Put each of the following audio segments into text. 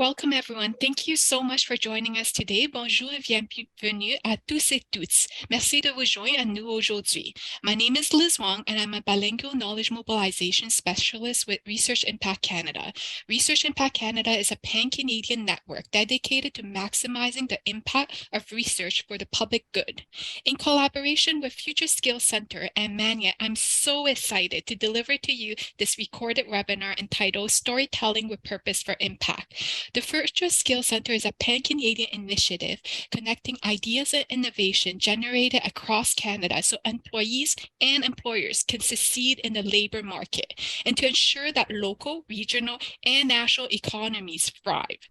welcome everyone. Thank you so much for joining us today. Bonjour et bienvenue à tous et toutes. Merci de vous joindre à nous aujourd'hui. My name is Lis Huang, and I'm a Bilingual Knowledge Mobilization Specialist with Research Impact Canada. Research Impact Canada is a pan-Canadian network dedicated to maximizing the impact of research for the public good. In collaboration with Future Skills Center and Mania, I'm so excited to deliver to you this recorded webinar entitled Storytelling with Purpose for Impact. The Future Skills Center is a pan-Canadian initiative connecting ideas and innovation generated across Canada so employees and employers can succeed in the labor market and to ensure that local, regional, and national economies thrive.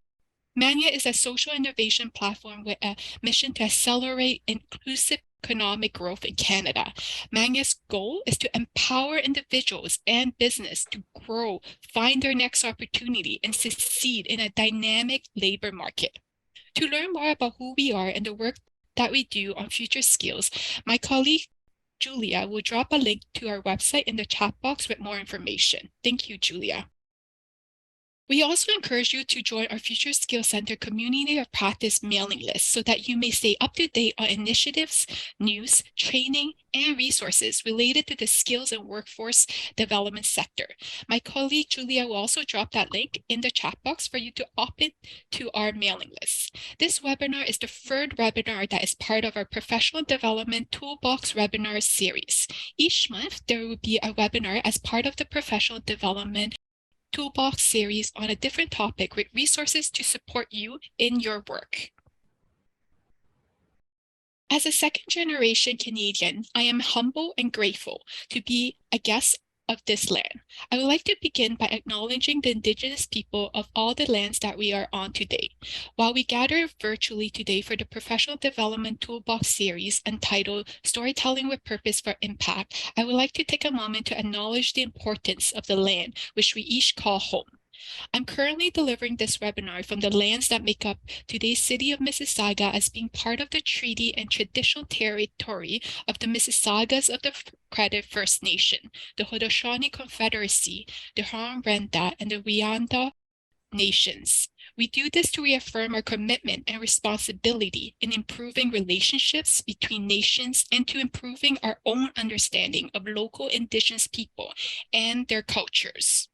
Mania is a social innovation platform with a mission to accelerate inclusive economic growth in Canada. Mania's goal is to empower individuals and business to grow, find their next opportunity, and succeed in a dynamic labor market. To learn more about who we are and the work that we do on Future Skills, my colleague Julia will drop a link to our website in the chat box with more information. Thank you, Julia. We also encourage you to join our Future Skills Center Community of Practice mailing list so that you may stay up to date on initiatives, news, training, and resources related to the skills and workforce development sector. My colleague Julia will also drop that link in the chat box for you to opt in to our mailing list. This webinar is the third webinar that is part of our Professional Development Toolbox webinar series. Each month, there will be a webinar as part of the Professional Development Toolbox series on a different topic with resources to support you in your work. As a second-generation Canadian, I am humble and grateful to be a guest of this land. I would like to begin by acknowledging the Indigenous people of all the lands that we are on today. While we gather virtually today for the Professional Development Toolbox series entitled Storytelling with Purpose for Impact, I would like to take a moment to acknowledge the importance of the land which we each call home. I'm currently delivering this webinar from the lands that make up today's city of Mississauga as being part of the treaty and traditional territory of the Mississaugas of the Credit First Nation, the Haudenosaunee Confederacy, the Huron-Wendat, and the Wianda nations. We do this to reaffirm our commitment and responsibility in improving relationships between nations and to improving our own understanding of local Indigenous people and their cultures.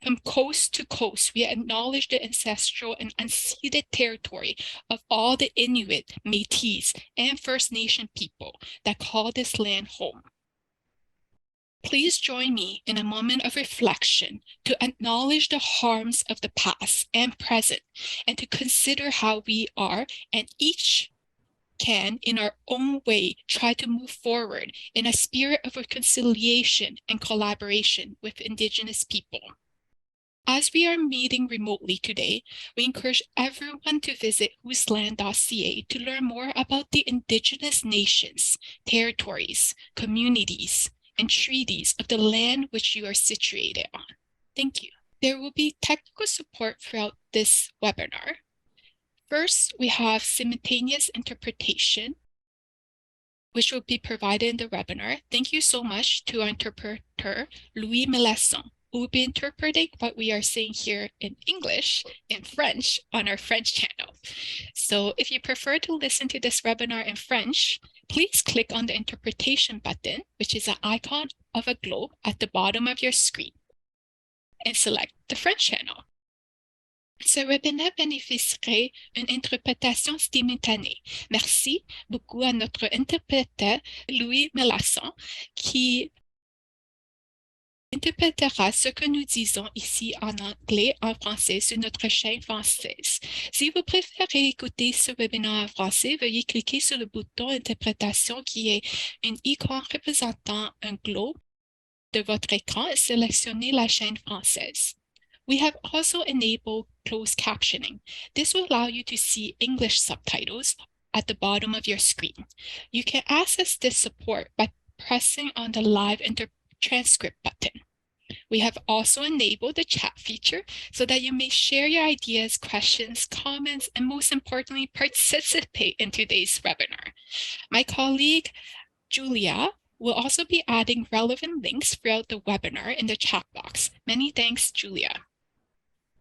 From coast to coast, we acknowledge the ancestral and unceded territory of all the Inuit, Métis, and First Nation people that call this land home. Please join me in a moment of reflection to acknowledge the harms of the past and present and to consider how we are and each can, in our own way, try to move forward in a spirit of reconciliation and collaboration with Indigenous people. As we are meeting remotely today, we encourage everyone to visit whoseland.ca to learn more about the Indigenous nations, territories, communities, and treaties of the land which you are situated on. Thank you. There will be technical support throughout this webinar. First, we have simultaneous interpretation, which will be provided in the webinar. Thank you so much to our interpreter, Louis Melesson, who will be interpreting what we are saying here in English, in French, on our French channel. So if you prefer to listen to this webinar in French, please click on the interpretation button, which is an icon of a globe at the bottom of your screen, and select the French channel. Ce webinaire bénéficierait d'une interprétation simultanée. Merci beaucoup à notre interprète Louis Melasson qui interprétera ce que nous disons ici en anglais, en français sur notre chaîne française. Si vous préférez écouter ce webinaire en français, veuillez cliquer sur le bouton interprétation qui est une icône représentant un globe de votre écran et sélectionnez la chaîne française. We have also enabled closed captioning. This will allow you to see English subtitles at the bottom of your screen. You can access this support by pressing on the live transcript button. We have also enabled the chat feature so that you may share your ideas, questions, comments, and most importantly, participate in today's webinar. My colleague, Julia, will also be adding relevant links throughout the webinar in the chat box. Many thanks, Julia.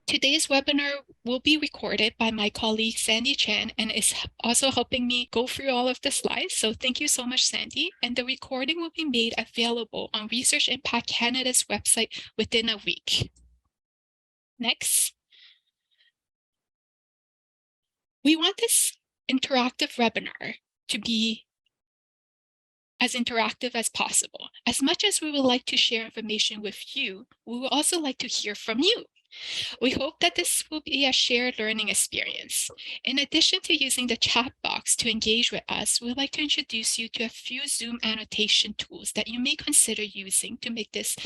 Today's webinar will be recorded by my colleague Sandy Chan and is also helping me go through all of the slides. So thank you so much, Sandy. And the recording will be made available on Research Impact Canada's website within a week. Next. We want this interactive webinar to be as interactive as possible. As much as we would like to share information with you, we would also like to hear from you. We hope that this will be a shared learning experience. In addition to using the chat box to engage with us, we'd like to introduce you to a few Zoom annotation tools that you may consider using to make this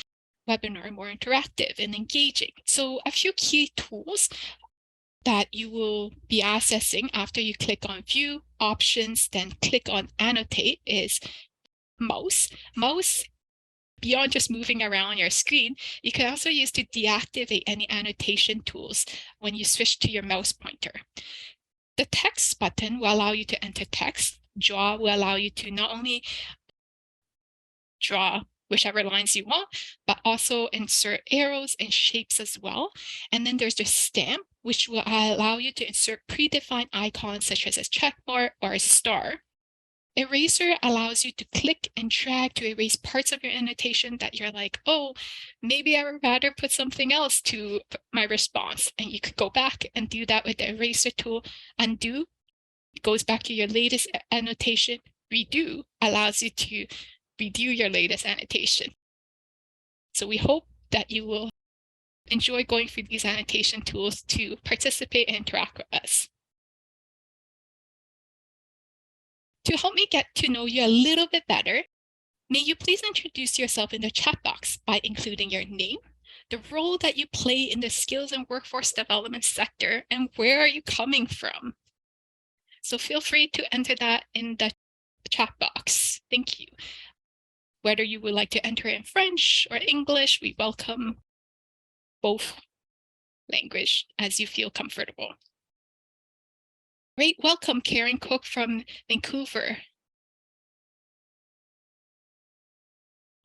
webinar more interactive and engaging. So a few key tools that you will be accessing after you click on View, Options, then click on Annotate is mouse. Mouse, beyond just moving around your screen, you can also use to deactivate any annotation tools when you switch to your mouse pointer. The text button will allow you to enter text. Draw will allow you to not only draw whichever lines you want, but also insert arrows and shapes as well. And then there's the stamp, which will allow you to insert predefined icons such as a check mark or a star. Eraser allows you to click and drag to erase parts of your annotation that you're like, oh, maybe I would rather put something else to my response. And you could go back and do that with the eraser tool. Undo goes back to your latest annotation. Redo allows you to redo your latest annotation. So we hope that you will enjoy going through these annotation tools to participate and interact with us. To help me get to know you a little bit better, may you please introduce yourself in the chat box by including your name, the role that you play in the skills and workforce development sector, and where are you coming from? So feel free to enter that in the chat box. Thank you. Whether you would like to enter in French or English, we welcome both language as you feel comfortable. Great, welcome Karen Cook from Vancouver.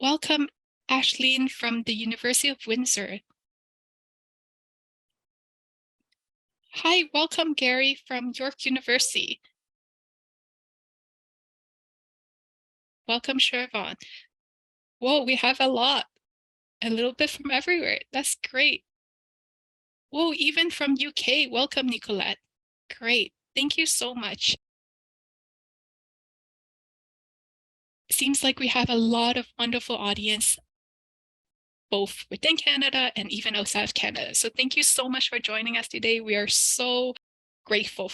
Welcome Ashleen from the University of Windsor. Hi, welcome Gary from York University. Welcome Shervon. Whoa, we have a lot, a little bit from everywhere. That's great. Whoa, even from UK. Welcome Nicolette. Great, thank you so much. Seems like we have a lot of wonderful audience, both within Canada and even outside of Canada. So thank you so much for joining us today. We are so grateful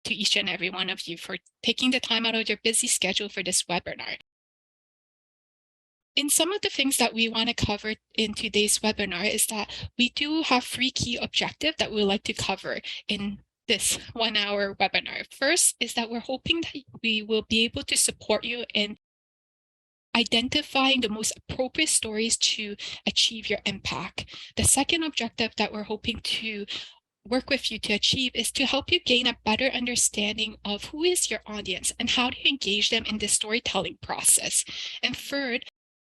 to each and every one of you for taking the time out of your busy schedule for this webinar. In some of the things that we want to cover in today's webinar is that we do have 3 key objectives that we would like to cover in this 1-hour webinar. First is that we're hoping that we will be able to support you in identifying the most appropriate stories to achieve your impact. The second objective that we're hoping to work with you to achieve is to help you gain a better understanding of who is your audience and how to engage them in the storytelling process. And third,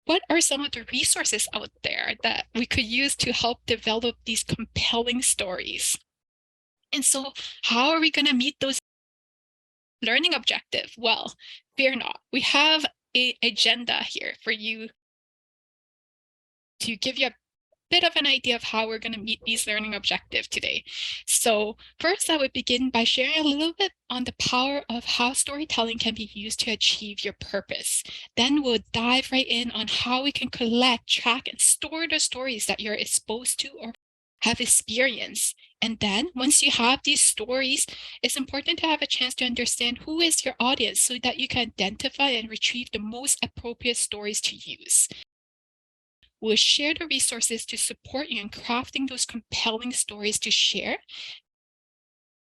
what are some of the resources out there that we could use to help develop these compelling stories? And so how are we going to meet those learning objectives? Well, fear not. We have an agenda here for you to give you a bit of an idea of how we're going to meet these learning objectives today. So first, I would begin by sharing a little bit on the power of how storytelling can be used to achieve your purpose. Then we'll dive right in on how we can collect, track, and store the stories that you're exposed to or have experienced. And then once you have these stories, it's important to have a chance to understand who is your audience so that you can identify and retrieve the most appropriate stories to use. We'll share the resources to support you in crafting those compelling stories to share.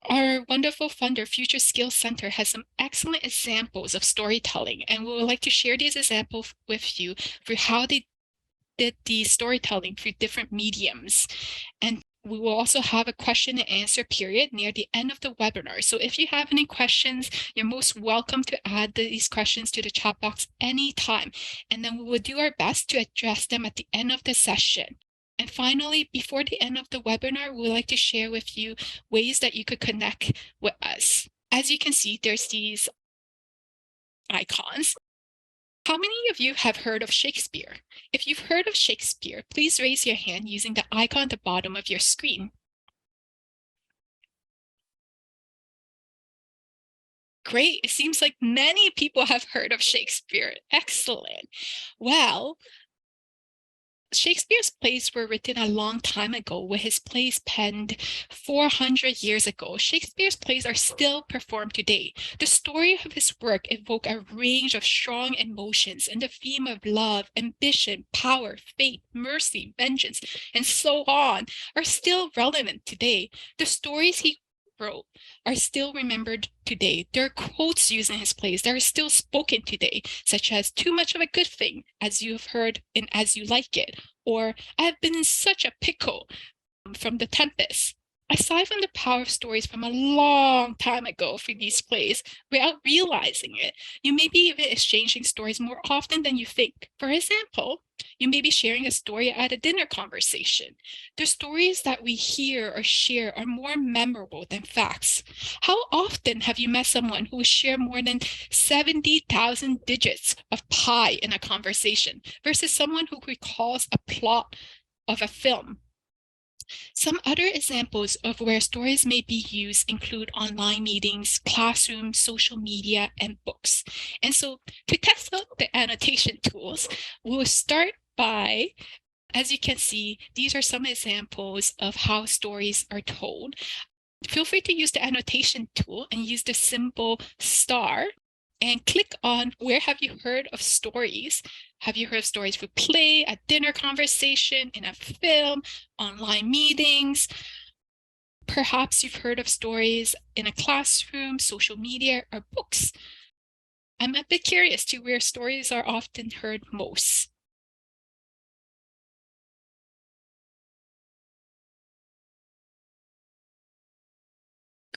Our wonderful funder, Future Skills Center, has some excellent examples of storytelling, and we would like to share these examples with you for how they did the storytelling through different mediums. And we will also have a question and answer period near the end of the webinar. So if you have any questions, you're most welcome to add these questions to the chat box anytime. And then we will do our best to address them at the end of the session. And finally, before the end of the webinar, we would like to share with you ways that you could connect with us. As you can see, there's these icons. How many of you have heard of Shakespeare? If you've heard of Shakespeare, please raise your hand using the icon at the bottom of your screen. Great. It seems like many people have heard of Shakespeare. Excellent. Well, Shakespeare's plays were written a long time ago, with his plays penned 400 years ago. Shakespeare's plays are still performed today. The story of his work evoke a range of strong emotions, and the theme of love, ambition, power, fate, mercy, vengeance, and so on are still relevant today. The stories he wrote are still remembered today. There are quotes used in his plays that are still spoken today, such as "too much of a good thing," as you have heard in "As You Like It," or "I have been in such a pickle" from The Tempest. Aside from the power of stories from a long time ago for these plays, without realizing it, you may be even exchanging stories more often than you think. For example, you may be sharing a story at a dinner conversation. The stories that we hear or share are more memorable than facts. How often have you met someone who will share more than 70,000 digits of pi in a conversation versus someone who recalls a plot of a film? Some other examples of where stories may be used include online meetings, classrooms, social media, and books. And so to test out the annotation tools, we'll start by, as you can see, these are some examples of how stories are told. Feel free to use the annotation tool and use the symbol star and click on "Where have you heard of stories?" Have you heard of stories through play, a dinner conversation, in a film, online meetings? Perhaps you've heard of stories in a classroom, social media, or books. I'm a bit curious to where stories are often heard most.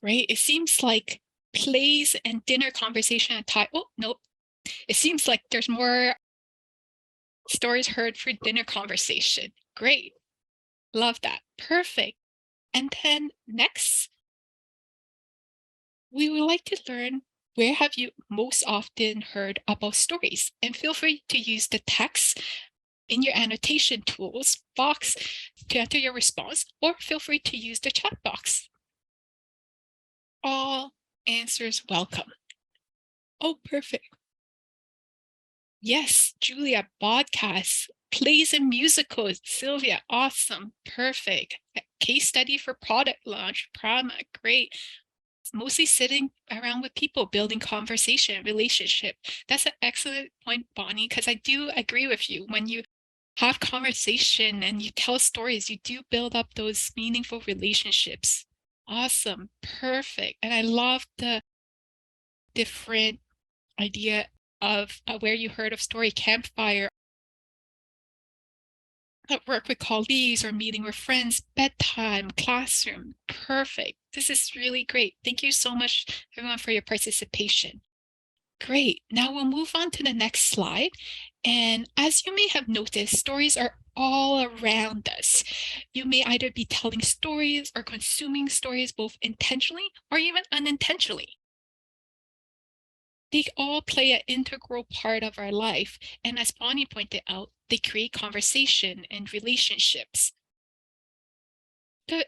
Great. It seems like plays and dinner conversation at time. Oh, nope. It seems like there's more stories heard for dinner conversation. Great. Love that. Perfect. And then next, we would like to learn, where have you most often heard about stories? And feel free to use the text in your annotation tools box to enter your response, or feel free to use the chat box. All answers welcome. Oh, perfect. Yes, Julia, podcasts, plays and musicals. Sylvia, awesome, perfect. Case study for product launch, Prama, great. Mostly sitting around with people, building conversation, relationship. That's an excellent point, Bonnie, because I do agree with you. When you have conversation and you tell stories, you do build up those meaningful relationships. Awesome, perfect. And I love the different idea of where you heard of story, campfire, at work with colleagues, or meeting with friends, bedtime, classroom. Perfect. This is really great. Thank you so much, everyone, for your participation. Great. Now we'll move on to the next slide. And as you may have noticed, stories are all around us. You may either be telling stories or consuming stories, both intentionally or even unintentionally. They all play an integral part of our life. And as Bonnie pointed out, they create conversation and relationships. The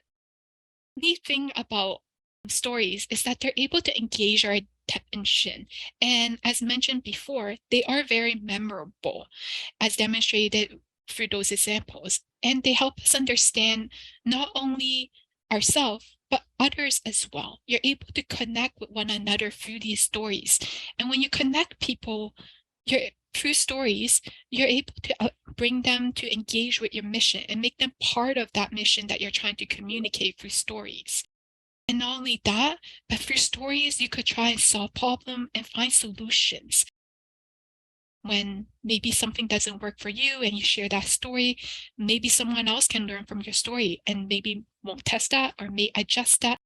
neat thing about stories is that they're able to engage our attention. And as mentioned before, they are very memorable, as demonstrated through those examples. And they help us understand not only ourselves, but others as well. You're able to connect with one another through these stories. And when you connect people, through stories, you're able to bring them to engage with your mission and make them part of that mission that you're trying to communicate through stories. And not only that, but through stories, you could try and solve problems and find solutions. When maybe something doesn't work for you and you share that story, maybe someone else can learn from your story and maybe won't test that or may adjust that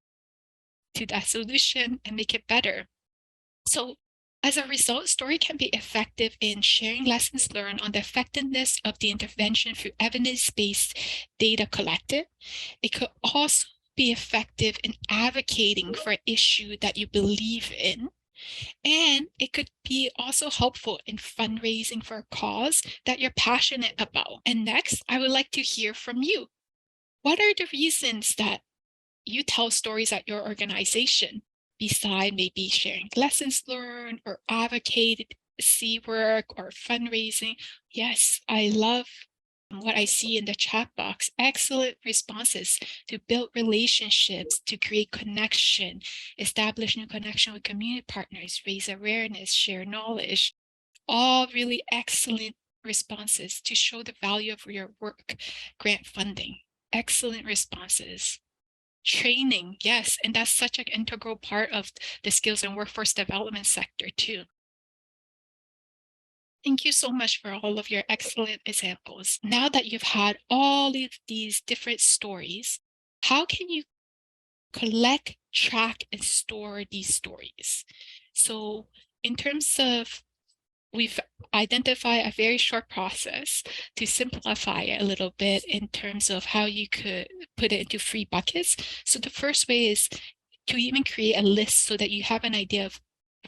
to that solution and make it better. So As a result, story can be effective in sharing lessons learned on the effectiveness of the intervention through evidence-based data collected. It could also be effective in advocating for an issue that you believe in. And it could be also helpful in fundraising for a cause that you're passionate about. And next, I would like to hear from you. What are the reasons that you tell stories at your organization, beside maybe sharing lessons learned or advocacy work or fundraising? Yes, I love what I see in the chat box. Excellent responses to build relationships, to create connection, establish new connection with community partners, raise awareness, share knowledge. All really excellent responses to show the value of your work. Grant funding, excellent responses. Training, yes, and that's such an integral part of the skills and workforce development sector too. Thank you so much for all of your excellent examples. Now that you've had all of these different stories, how can you collect, track, and store these stories? So in terms of, we've identified a very short process to simplify it a little bit in terms of how you could put it into 3 buckets. So the first way is to even create a list so that you have an idea of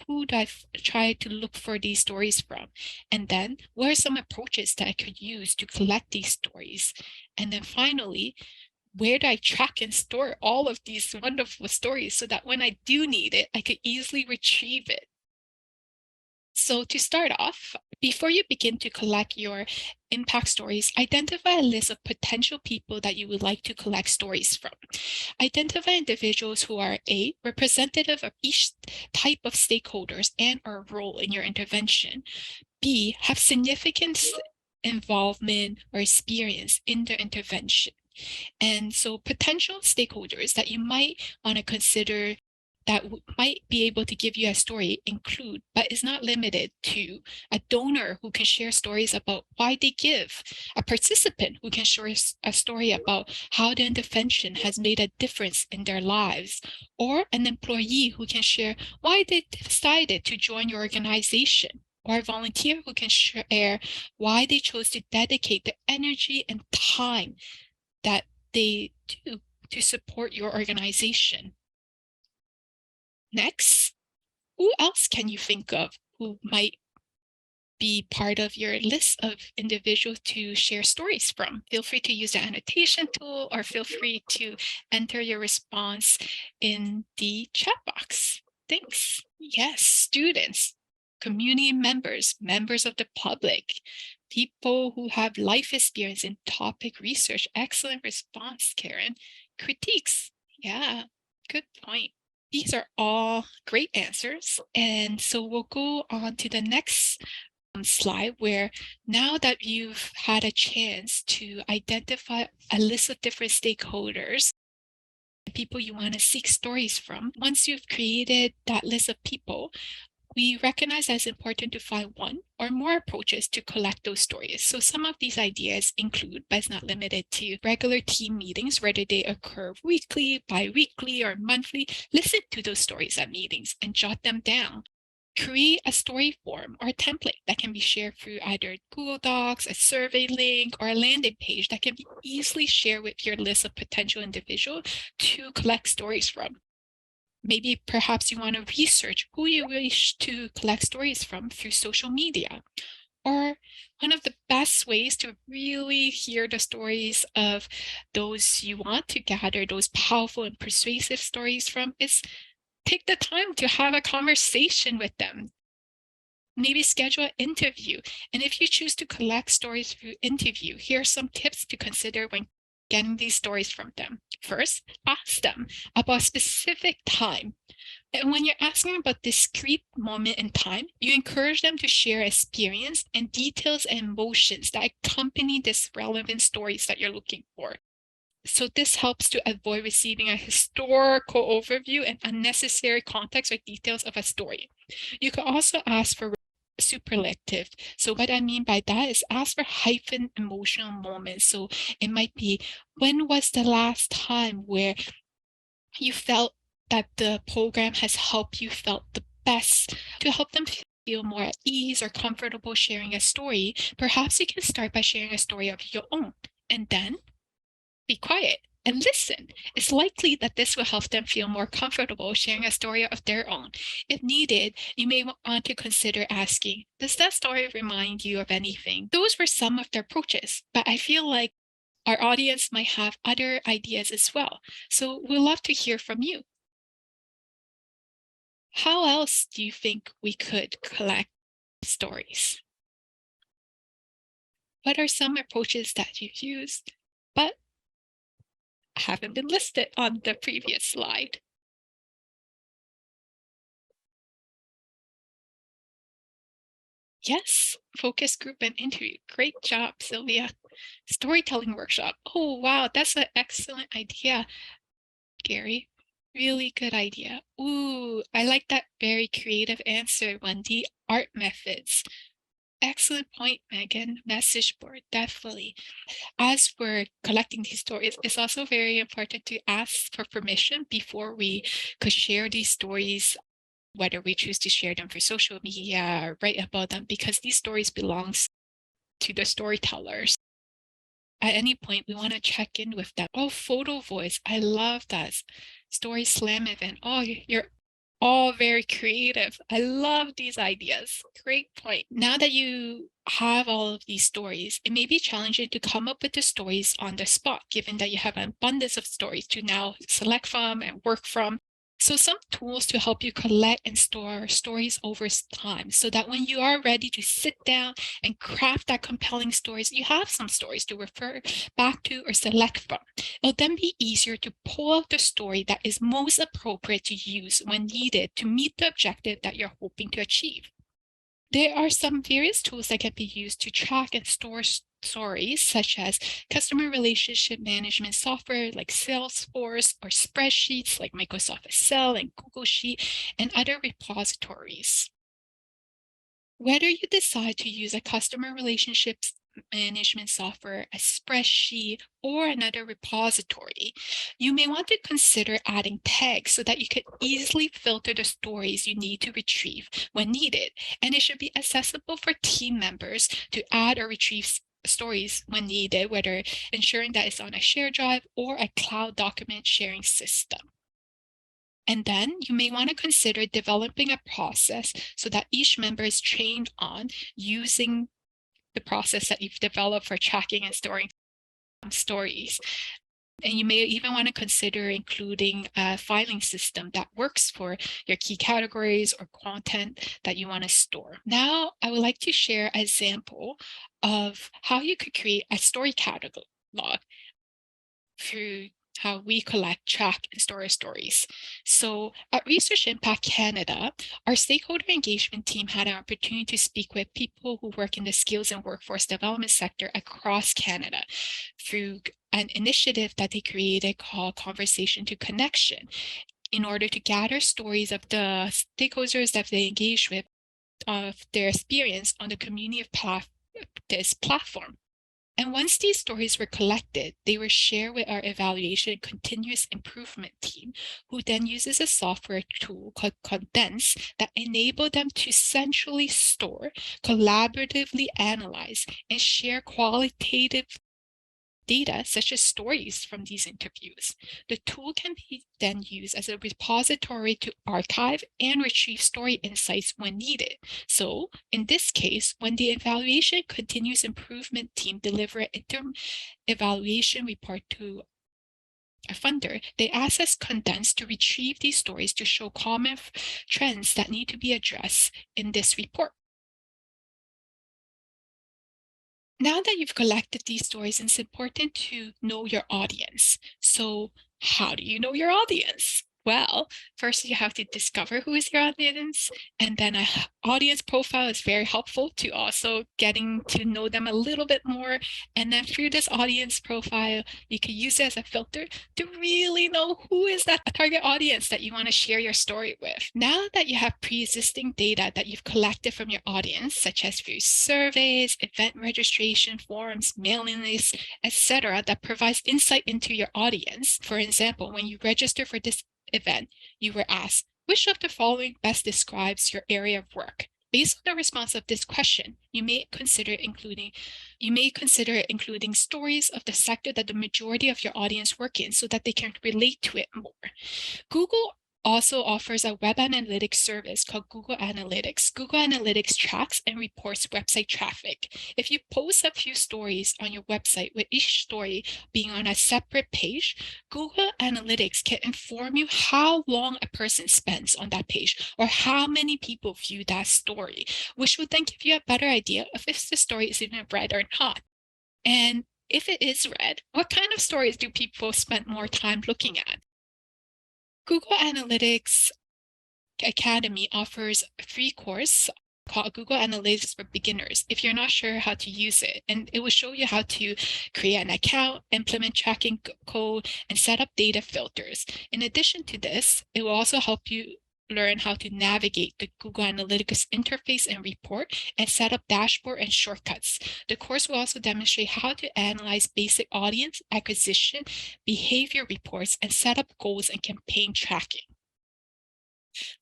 who do I try to look for these stories from? And then what are some approaches that I could use to collect these stories? And then finally, where do I track and store all of these wonderful stories so that when I do need it, I could easily retrieve it? So to start off, before you begin to collect your impact stories, identify a list of potential people that you would like to collect stories from. Identify individuals who are A, representative of each type of stakeholders and or role in your intervention. B, have significant involvement or experience in their intervention. And so potential stakeholders that you might want to consider that might be able to give you a story include, but is not limited to, a donor who can share stories about why they give, a participant who can share a story about how the intervention has made a difference in their lives, or an employee who can share why they decided to join your organization, or a volunteer who can share why they chose to dedicate the energy and time that they do to support your organization. Next, who else can you think of who might be part of your list of individuals to share stories from? Feel free to use the annotation tool or feel free to enter your response in the chat box. Thanks. Yes, students, community members, members of the public, people who have life experience in topic research. Excellent response, Karen. Critiques. Yeah, good point. These are all great answers. And so we'll go on to the next slide, where now that you've had a chance to identify a list of different stakeholders, people you want to seek stories from, once you've created that list of people, we recognize that it's important to find one or more approaches to collect those stories. So some of these ideas include, but it's not limited to, regular team meetings, whether they occur weekly, bi-weekly, or monthly. Listen to those stories at meetings and jot them down. Create a story form or a template that can be shared through either Google Docs, a survey link, or a landing page that can be easily shared with your list of potential individuals to collect stories from. Maybe perhaps you want to research who you wish to collect stories from through social media. Or one of the best ways to really hear the stories of those you want to gather, those powerful and persuasive stories from, is take the time to have a conversation with them. Maybe schedule an interview. And if you choose to collect stories through interview, here are some tips to consider when getting these stories from them. First, ask them about a specific time. And when you're asking about discrete moment in time, you encourage them to share experience and details and emotions that accompany this relevant stories that you're looking for. So this helps to avoid receiving a historical overview and unnecessary context or details of a story. You can also ask for superlative. So what I mean by that is ask for hyphen emotional moments. So it might be, when was the last time where you felt that the program has helped you felt the best to help them feel more at ease or comfortable sharing a story. Perhaps you can start by sharing a story of your own and then be quiet and listen. It's likely that this will help them feel more comfortable sharing a story of their own. If needed, you may want to consider asking, does that story remind you of anything? Those were some of the approaches, but I feel like our audience might have other ideas as well. So we'd love to hear from you. How else do you think we could collect stories? What are some approaches that you've used, but haven't been listed on the previous slide? Yes, focus group and interview. Great job, Sylvia. Storytelling workshop. Oh, wow, that's an excellent idea, Gary. Really good idea. Ooh, I like that very creative answer, Wendy. Art methods. Excellent point, Megan. Message board, definitely. As we're collecting these stories, it's also very important to ask for permission before we could share these stories, whether we choose to share them for social media or write about them, because these stories belong to the storytellers. At any point, we want to check in with them. Oh, photo voice. I love that. Story slam event. Oh, you're all very creative. I love these ideas. Great point. Now that you have all of these stories, it may be challenging to come up with the stories on the spot, given that you have an abundance of stories to now select from and work from. So some tools to help you collect and store stories over time, so that when you are ready to sit down and craft that compelling stories, you have some stories to refer back to or select from. It'll then be easier to pull out the story that is most appropriate to use when needed to meet the objective that you're hoping to achieve. There are some various tools that can be used to track and store stories, such as customer relationship management software like Salesforce, or spreadsheets like Microsoft Excel and Google Sheet, and other repositories. Whether you decide to use a customer relationships management software, a spreadsheet, or another repository, you may want to consider adding tags so that you can easily filter the stories you need to retrieve when needed. And it should be accessible for team members to add or retrieve stories when needed, whether ensuring that it's on a shared drive or a cloud document sharing system. And then you may want to consider developing a process so that each member is trained on using the process that you've developed for tracking and storing stories. And you may even want to consider including a filing system that works for your key categories or content that you want to store. Now, I would like to share an example of how you could create a story catalog through how we collect, track, and store stories. So at Research Impact Canada, our stakeholder engagement team had an opportunity to speak with people who work in the skills and workforce development sector across Canada through an initiative that they created called Conversation to Connection, in order to gather stories of the stakeholders that they engage with, of their experience on the community of this platform. And once these stories were collected, they were shared with our evaluation and continuous improvement team, who then uses a software tool called Condense that enabled them to centrally store, collaboratively analyze, and share qualitative data such as stories from these interviews. The tool can be then used as a repository to archive and retrieve story insights when needed. So in this case, when the evaluation continuous improvement team deliver an interim evaluation report to a funder, they access Condense to retrieve these stories to show common trends that need to be addressed in this report. Now that you've collected these stories, it's important to know your audience. So how do you know your audience? Well, first you have to discover who is your audience, and then an audience profile is very helpful to also getting to know them a little bit more. And then through this audience profile, you can use it as a filter to really know who is that target audience that you want to share your story with. Now that you have pre-existing data that you've collected from your audience, such as through surveys, event registration forms, mailing lists, etc., that provides insight into your audience. For example, when you register for this event, you were asked, Which of the following best describes your area of work? Based on the response of this question, you may consider including stories of the sector that the majority of your audience work in so that they can relate to it more. Google also offers a web analytics service called Google Analytics. Google Analytics tracks and reports website traffic. If you post a few stories on your website, with each story being on a separate page, Google Analytics can inform you how long a person spends on that page or how many people view that story, which would then give you a better idea of if the story is even read or not. And if it is read, what kind of stories do people spend more time looking at? Google Analytics Academy offers a free course called Google Analytics for Beginners if you're not sure how to use it. And it will show you how to create an account, implement tracking code, and set up data filters. In addition to this, it will also help you learn how to navigate the Google Analytics interface and report and set up dashboard and shortcuts. The course will also demonstrate how to analyze basic audience acquisition, behavior reports, and set up goals and campaign tracking.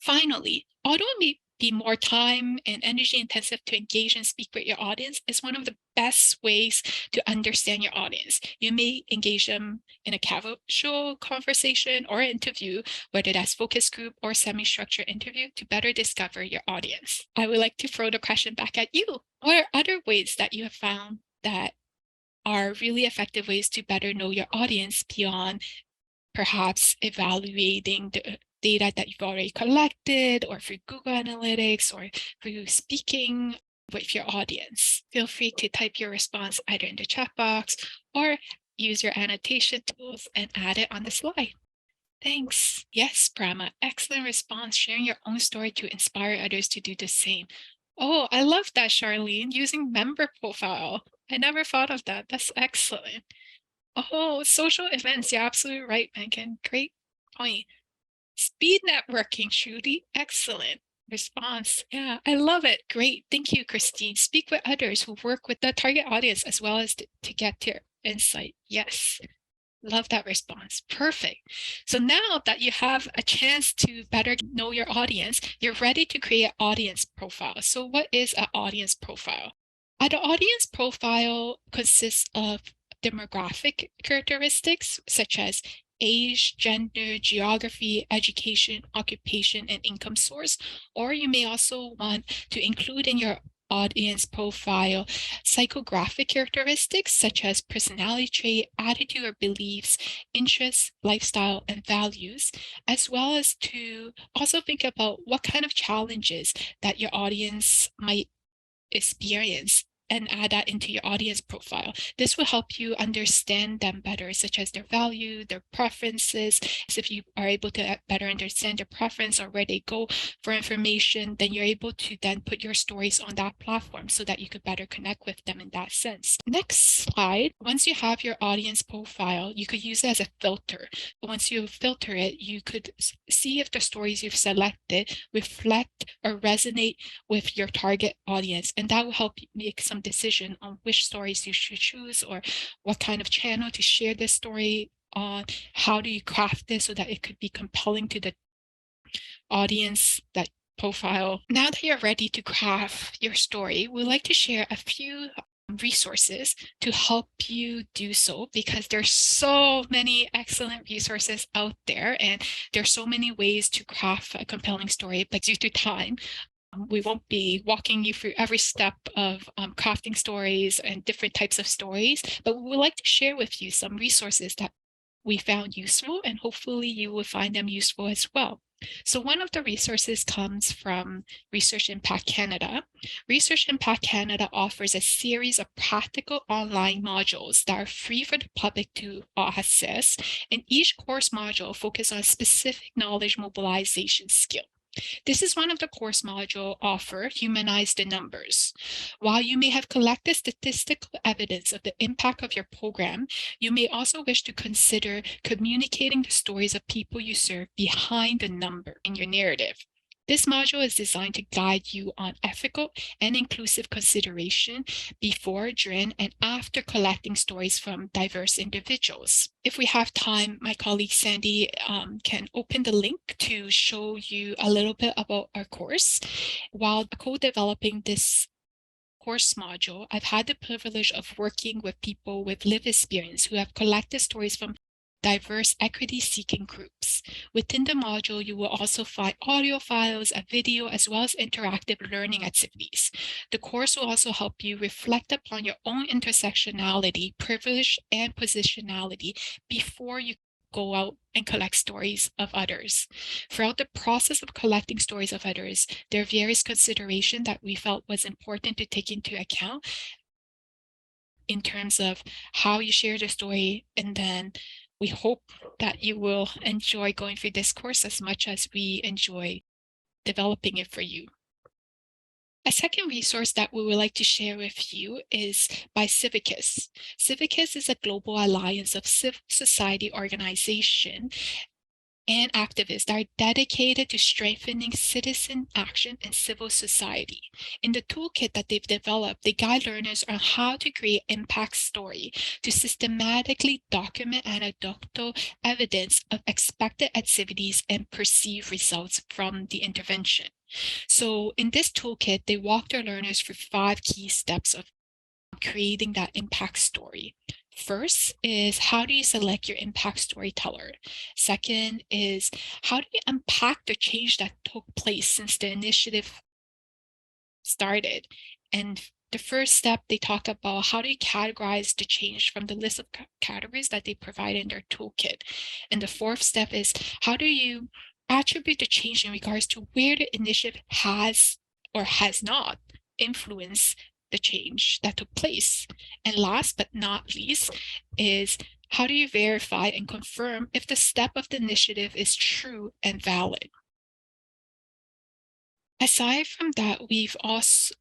Finally, although it may be more time and energy intensive to engage and speak with your audience, is one of the best ways to understand your audience. You may engage them in a casual conversation or interview, whether that's focus group or semi-structured interview, to better discover your audience. I would like to throw the question back at you. What are other ways that you have found that are really effective ways to better know your audience beyond perhaps evaluating the data that you've already collected, or through Google Analytics, or through speaking with your audience? Feel free to type your response either in the chat box or use your annotation tools and add it on the slide. Thanks. Yes, Brahma, excellent response, sharing your own story to inspire others to do the same. Oh, I love that, Charlene, using member profile. I never thought of that. That's excellent. Oh, social events. You're absolutely right, Megan. Great point. Speed networking, Shruti. Excellent response. Yeah, I love it. Great. Thank you, Christine. Speak with others who work with the target audience as well as to get their insight. Yes. Love that response. Perfect. So now that you have a chance to better know your audience, you're ready to create an audience profile. So what is an audience profile? The audience profile consists of demographic characteristics such as age, gender, geography, education, occupation, and income source. Or you may also want to include in your audience profile psychographic characteristics such as personality trait, attitude or beliefs, interests, lifestyle, and values, as well as to also think about what kind of challenges that your audience might experience and add that into your audience profile. This will help you understand them better, such as their value, their preferences. So if you are able to better understand their preference or where they go for information, then you're able to then put your stories on that platform so that you could better connect with them in that sense. Next slide. Once you have your audience profile, you could use it as a filter. Once you filter it, you could see if the stories you've selected reflect or resonate with your target audience, and that will help you make some decision on which stories you should choose or what kind of channel to share this story on. How do you craft this so that it could be compelling to the audience, that profile? Now that you're ready to craft your story, we'd like to share a few resources to help you do so, because there's so many excellent resources out there and there's so many ways to craft a compelling story, but due to time, we won't be walking you through every step of crafting stories and different types of stories, but we would like to share with you some resources that we found useful, and hopefully you will find them useful as well. So one of the resources comes from Research Impact Canada. Research Impact Canada offers a series of practical online modules that are free for the public to access, and each course module focuses on a specific knowledge mobilization skill. This is one of the course module offer, Humanize the Numbers. While you may have collected statistical evidence of the impact of your program, you may also wish to consider communicating the stories of people you serve behind the number in your narrative. This module is designed to guide you on ethical and inclusive consideration before, during, and after collecting stories from diverse individuals. If we have time, my colleague Sandy can open the link to show you a little bit about our course. While co-developing this course module, I've had the privilege of working with people with lived experience who have collected stories from diverse equity-seeking groups. Within the module, you will also find audio files, a video, as well as interactive learning activities. The course will also help you reflect upon your own intersectionality, privilege, and positionality before you go out and collect stories of others. Throughout the process of collecting stories of others, there are various considerations that we felt was important to take into account in terms of how you share the story, and then we hope that you will enjoy going through this course as much as we enjoy developing it for you. A second resource that we would like to share with you is by Civicus. Civicus is a global alliance of civil society organizations and activists that are dedicated to strengthening citizen action and civil society. In the toolkit that they've developed, they guide learners on how to create impact story to systematically document anecdotal evidence of expected activities and perceived results from the intervention. So in this toolkit, they walk their learners through 5 key steps of creating that impact story. First is, how do you select your impact storyteller? Second is, how do you unpack the change that took place since the initiative started? And the first step, they talk about how do you categorize the change from the list of categories that they provide in their toolkit. And the fourth step is, how do you attribute the change in regards to where the initiative has or has not influenced the change that took place. And last but not least is, how do you verify and confirm if the step of the initiative is true and valid? Aside from that, we've also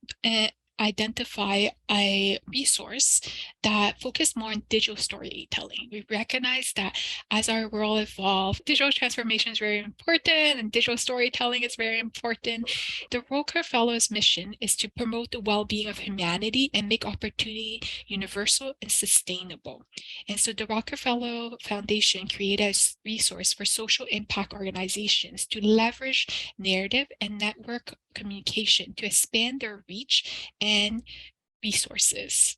identified a resource that focuses more on digital storytelling. We recognize that as our world evolves, digital transformation is very important and digital storytelling is very important. The Roker Fellows' mission is to promote the well-being of humanity and make opportunity universal and sustainable. And so the Rockefeller Foundation created a resource for social impact organizations to leverage narrative and network communication to expand their reach and resources.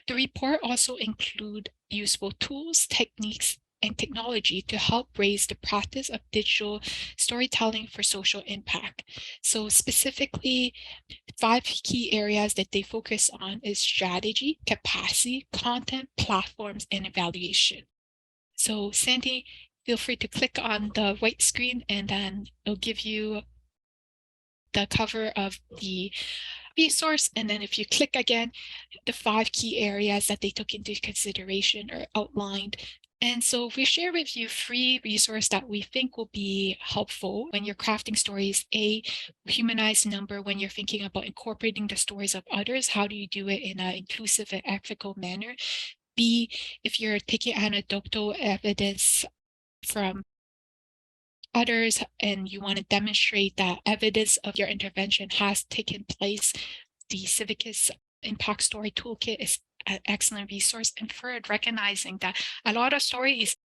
The report also includes useful tools, techniques, and technology to help raise the practice of digital storytelling for social impact. So specifically, 5 key areas that they focus on is strategy, capacity, content, platforms, and evaluation. So Sandy, feel free to click on the white screen and then it'll give you the cover of the resource. And then if you click again, the 5 key areas that they took into consideration are outlined. And so we share with you 3 resources that we think will be helpful when you're crafting stories. A, Humanize number when you're thinking about incorporating the stories of others. How do you do it in an inclusive and ethical manner? B, if you're taking anecdotal evidence from others and you want to demonstrate that evidence of your intervention has taken place, the Civicus Impact Story Toolkit is an excellent resource. And third, recognizing that a lot of stories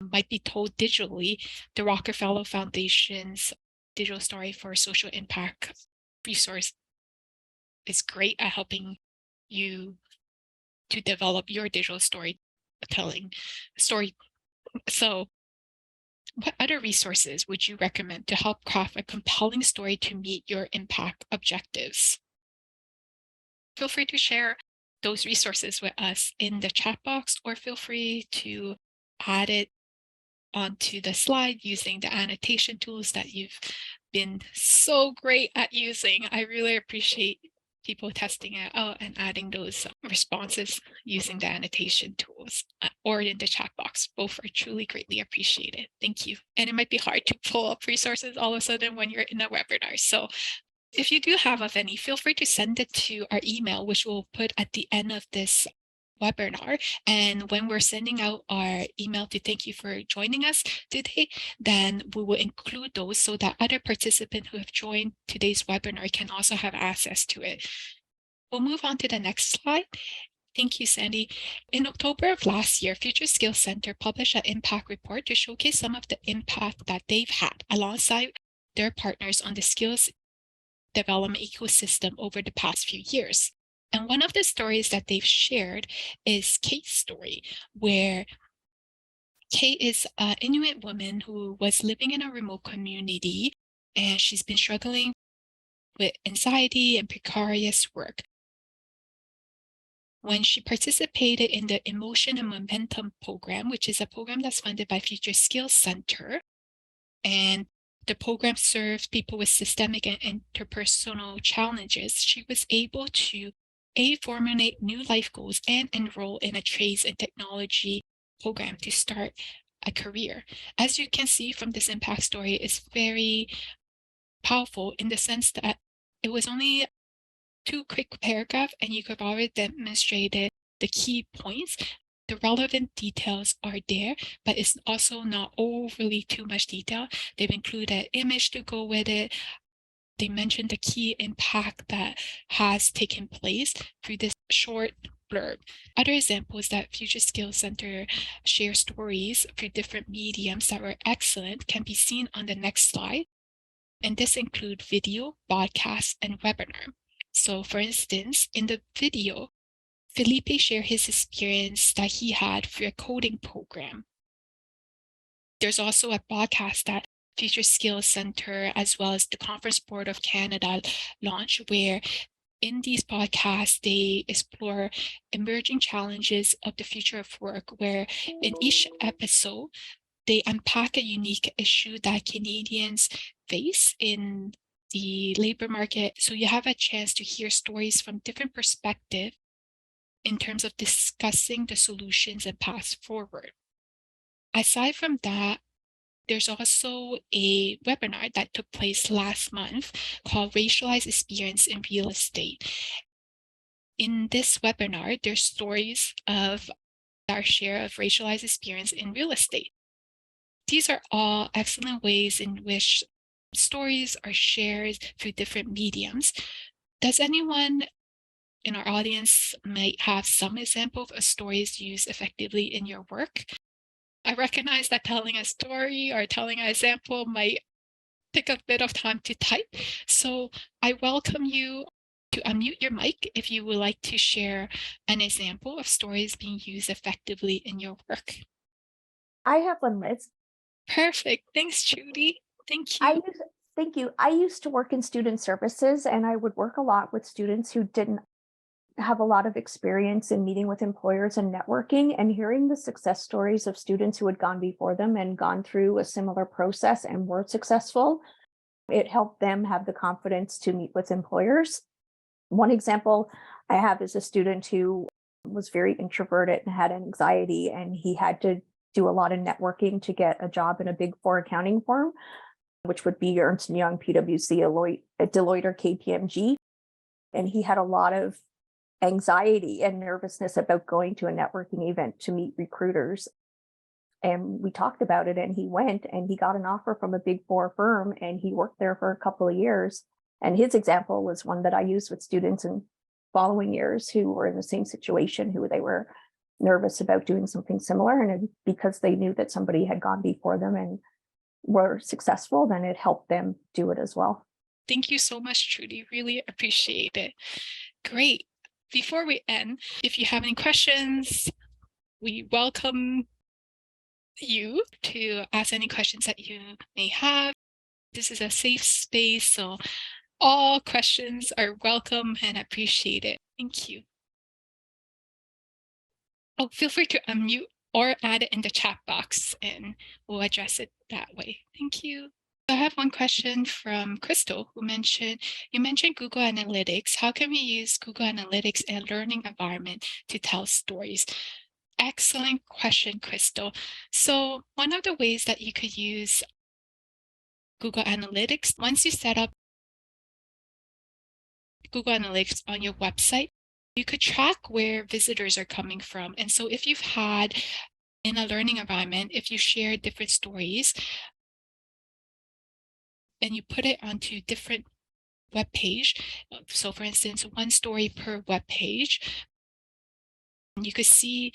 might be told digitally, the Rockefeller Foundation's Digital Story for Social Impact resource is great at helping you to develop your digital storytelling story. So what other resources would you recommend to help craft a compelling story to meet your impact objectives? Feel free to share those resources with us in the chat box, or feel free to add it onto the slide using the annotation tools that you've been so great at using. I really appreciate people testing it out and adding those responses using the annotation tools or in the chat box. Both are truly greatly appreciated. Thank you. And it might be hard to pull up resources all of a sudden when you're in a webinar. So if you do have any, feel free to send it to our email, which we'll put at the end of this webinar. And when we're sending out our email to thank you for joining us today, then we will include those so that other participants who have joined today's webinar can also have access to it. We'll move on to the next slide. Thank you, Sandy. In October of last year, Future Skills Center published an impact report to showcase some of the impact that they've had alongside their partners on the skills development ecosystem over the past few years. And one of the stories that they've shared is Kate's story, where Kate is an Inuit woman who was living in a remote community, and she's been struggling with anxiety and precarious work. When she participated in the Emotion and Momentum program, which is a program that's funded by Future Skills Center, and the program serves people with systemic and interpersonal challenges, she was able to formulate new life goals and enroll in a trades and technology program to start a career. As you can see from this impact story, it's very powerful in the sense that it was only 2 quick paragraphs and you could already demonstrated the key points. The relevant details are there, but it's also not overly too much detail. They've included an image to go with it. They mentioned the key impact that has taken place through this short blurb. Other examples that Future Skills Center share stories through different mediums that were excellent can be seen on the next slide. And this includes video, podcast, and webinar. So for instance, in the video, Felipe shared his experience that he had through a coding program. There's also a podcast that Future Skills Center, as well as the Conference Board of Canada, launched, where in these podcasts, they explore emerging challenges of the future of work, where in each episode, they unpack a unique issue that Canadians face in the labor market. So you have a chance to hear stories from different perspectives in terms of discussing the solutions and paths forward. Aside from that, there's also a webinar that took place last month called Racialized Experience in Real Estate. In this webinar, there's stories of our share of racialized experience in real estate. These are all excellent ways in which stories are shared through different mediums. Does anyone in our audience might have some example of stories used effectively in your work? I recognize that telling a story or telling an example might take a bit of time to type. So I welcome you to unmute your mic if you would like to share an example of stories being used effectively in your work. I have one, Liz. Perfect. Thanks, Judy. Thank you. Thank you. I used to work in student services, and I would work a lot with students who didn't have a lot of experience in meeting with employers and networking, and hearing the success stories of students who had gone before them and gone through a similar process and were successful. It helped them have the confidence to meet with employers. One example I have is a student who was very introverted and had anxiety, and he had to do a lot of networking to get a job in a Big Four accounting firm, which would be Ernst & Young, PwC, Deloitte, or KPMG. And he had a lot of anxiety and nervousness about going to a networking event to meet recruiters. And we talked about it, and he went and he got an offer from a Big Four firm, and he worked there for a couple of years. And his example was one that I used with students in following years who were in the same situation, who they were nervous about doing something similar. And because they knew that somebody had gone before them and were successful, then it helped them do it as well. Thank you so much, Trudy. Really appreciate it. Great. Before we end, if you have any questions, we welcome you to ask any questions that you may have. This is a safe space, so all questions are welcome and appreciated. Thank you. Oh, feel free to unmute or add it in the chat box and we'll address it that way. Thank you. I have one question from Crystal, who you mentioned Google Analytics. How can we use Google Analytics in a learning environment to tell stories? Excellent question, Crystal. So one of the ways that you could use Google Analytics, once you set up Google Analytics on your website, You could track where visitors are coming from. And so if you've had in a learning environment, if you share different stories and you put it onto different web page, so for instance, one story per web page, you could see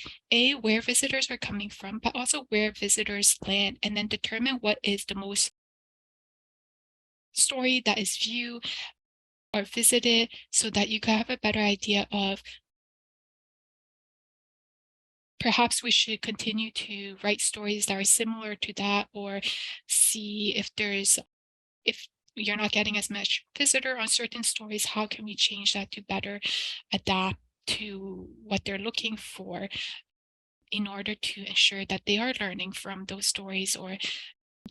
where visitors are coming from, but also where visitors land, and then determine what is the most story that is viewed or visited, so that you can have a better idea of perhaps we should continue to write stories that are similar to that, or see if you're not getting as much visitor on certain stories, how can we change that to better adapt to what they're looking for in order to ensure that they are learning from those stories or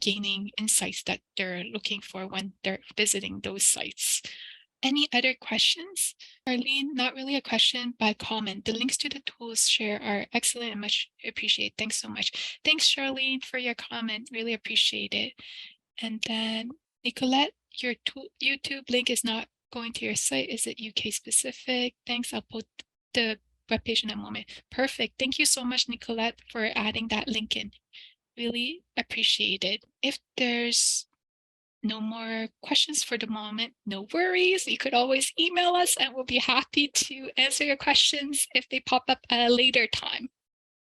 gaining insights that they're looking for when they're visiting those sites. Any other questions? Arlene, not really a question, but a comment. The links to the tools share are excellent and much appreciated. Thanks so much. Thanks, Charlene, for your comment. Really appreciate it. And then Nicolette, your YouTube link is not going to your site. Is it UK specific? Thanks. I'll put the webpage in a moment. Perfect. Thank you so much, Nicolette, for adding that link in. Really appreciate it. If there's no more questions for the moment, no worries. You could always email us and we'll be happy to answer your questions if they pop up at a later time.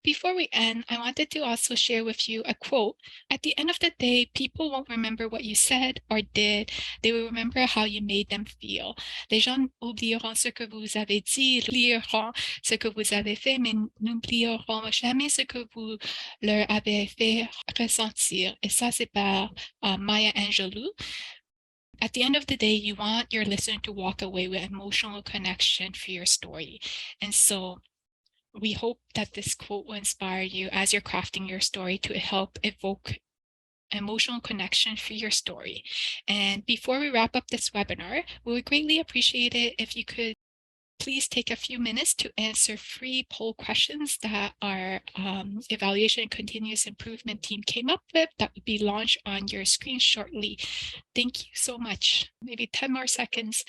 Before we end, I wanted to also share with you a quote. At the end of the day, people won't remember what you said or did. They will remember how you made them feel. Les gens oublieront ce que vous avez dit, oublieront ce que vous avez fait, mais n'oublieront jamais ce que vous leur avez fait ressentir. Et ça, c'est par Maya Angelou. At the end of the day, you want your listener to walk away with emotional connection for your story. And so we hope that this quote will inspire you as you're crafting your story to help evoke emotional connection for your story. And before we wrap up this webinar, we would greatly appreciate it if you could please take a few minutes to answer free poll questions that our evaluation and continuous improvement team came up with that would be launched on your screen shortly. Thank you so much. Maybe 10 more seconds.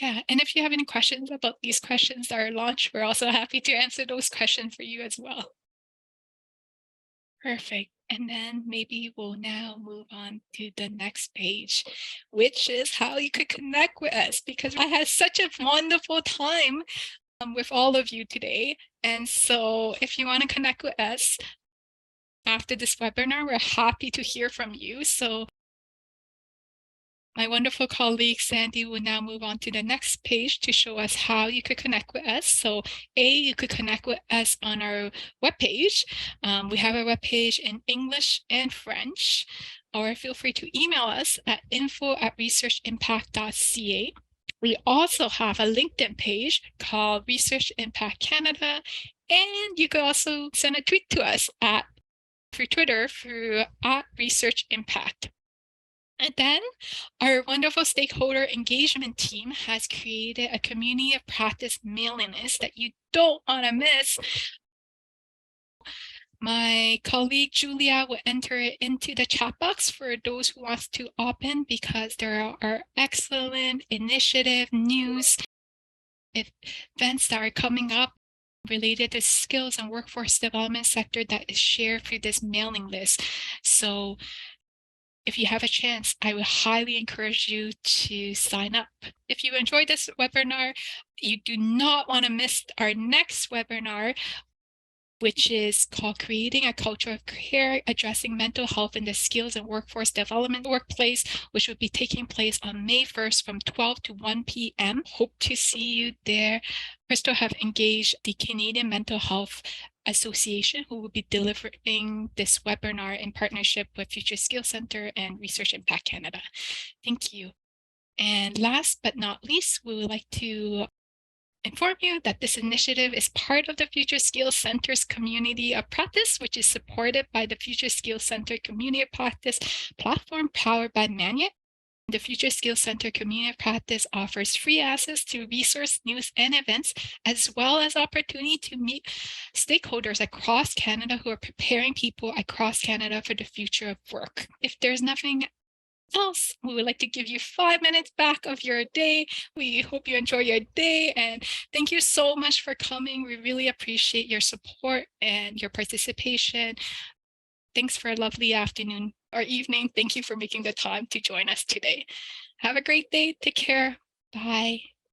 Yeah, and if you have any questions about these questions that are launched, we're also happy to answer those questions for you as well. Perfect. And then maybe we'll now move on to the next page, which is how you could connect with us, because I had such a wonderful time with all of you today. And so if you want to connect with us after this webinar, we're happy to hear from you. So my wonderful colleague Sandy will now move on to the next page to show us how you could connect with us. So you could connect with us on our webpage. We have a webpage in English and French, or feel free to email us at info@researchimpact.ca. We also have a LinkedIn page called Research Impact Canada, and you could also send a tweet to us through Twitter through @ResearchImpact. And then our wonderful stakeholder engagement team has created a community of practice mailing list that you don't want to miss. My colleague Julia will enter it into the chat box for those who wants to opt in, because there are excellent initiative news events that are coming up related to skills and workforce development sector that is shared through this mailing list. So if you have a chance, I would highly encourage you to sign up. If you enjoyed this webinar, you do not want to miss our next webinar, which is called Creating a Culture of Care, Addressing Mental Health in the Skills and Workforce Development Workplace, which will be taking place on May 1st from 12 to 1 p.m. Hope to see you there. Crystal have engaged the Canadian Mental Health Association, who will be delivering this webinar in partnership with Future Skills Center and Research Impact Canada. Thank you. And last but not least, we would like to inform you that this initiative is part of the Future Skills Center's community of practice, which is supported by the Future Skills Center Community of Practice platform powered by Manya. The Future Skills Center Community of Practice offers free access to resource news and events, as well as opportunity to meet stakeholders across Canada who are preparing people across Canada for the future of work. If there's nothing else, we would like to give you 5 minutes back of your day. We hope you enjoy your day, and thank you so much for coming. We really appreciate your support and your participation. Thanks for a lovely afternoon or evening. Thank you for making the time to join us today. Have a great day. Take care. Bye.